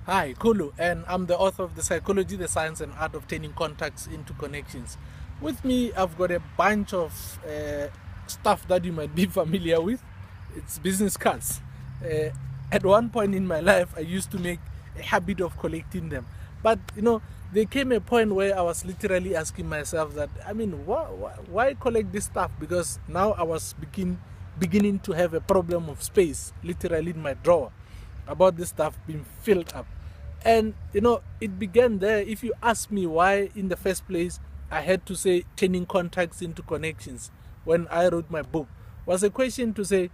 Hi, Kulu, and I'm the author of The Psychology, the Science and Art of Turning Contacts into Connections. With me, I've got a bunch of stuff that you might be familiar with. It's business cards. Uh, at one point in my life, I used to make a habit of collecting them. But, there came a point where I was literally asking myself that, why collect this stuff? Because now I was beginning to have a problem of space, literally in my drawer, about this stuff being filled up. And it began there. If you ask me why in the first place I had to say turning contacts into connections when I wrote my book, was a question to say,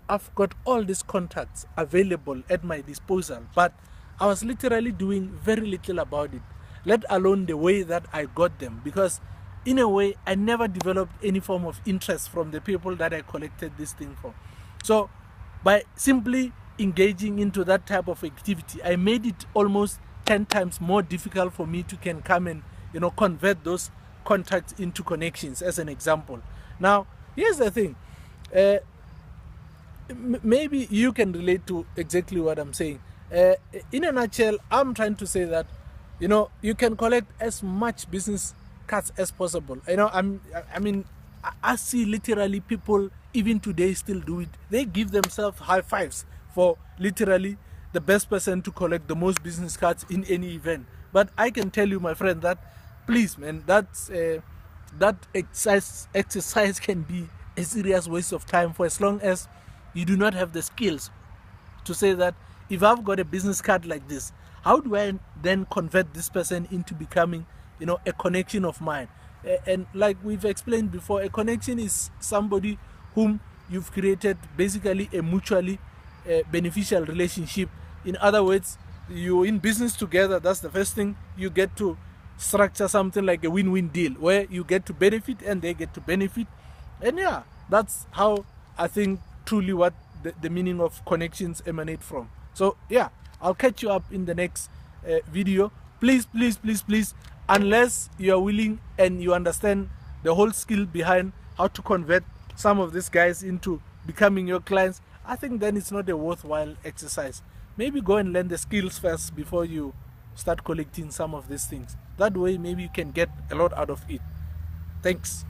I've got all these contacts available at my disposal, but I was literally doing very little about it, let alone the way that I got them, because in a way I never developed any form of interest from the people that I collected this thing for. So by simply engaging into that type of activity, I made it almost 10 times more difficult for me to can come and convert those contacts into connections, as an example. Now here's the thing, maybe you can relate to exactly what I'm saying. In a nutshell, I'm trying to say that you can collect as much business cards as possible. I see literally people even today still do it. They give themselves high fives for literally the best person to collect the most business cards in any event. But I can tell you, my friend, that please, man, that exercise can be a serious waste of time, for as long as you do not have the skills to say that if I've got a business card like this, how do I then convert this person into becoming a connection of mine? And like we've explained before, a connection is somebody whom you've created basically a mutually beneficial relationship. In other words, you're in business together. That's the first thing. You get to structure something like a win-win deal where you get to benefit and they get to benefit. And yeah, that's how I think truly what the meaning of connections emanate from. So yeah, I'll catch you up in the next video. Please, please, please, please, unless you are willing and you understand the whole skill behind how to convert some of these guys into becoming your clients, I think then it's not a worthwhile exercise. Maybe go and learn the skills first before you start collecting some of these things. That way maybe you can get a lot out of it. Thanks.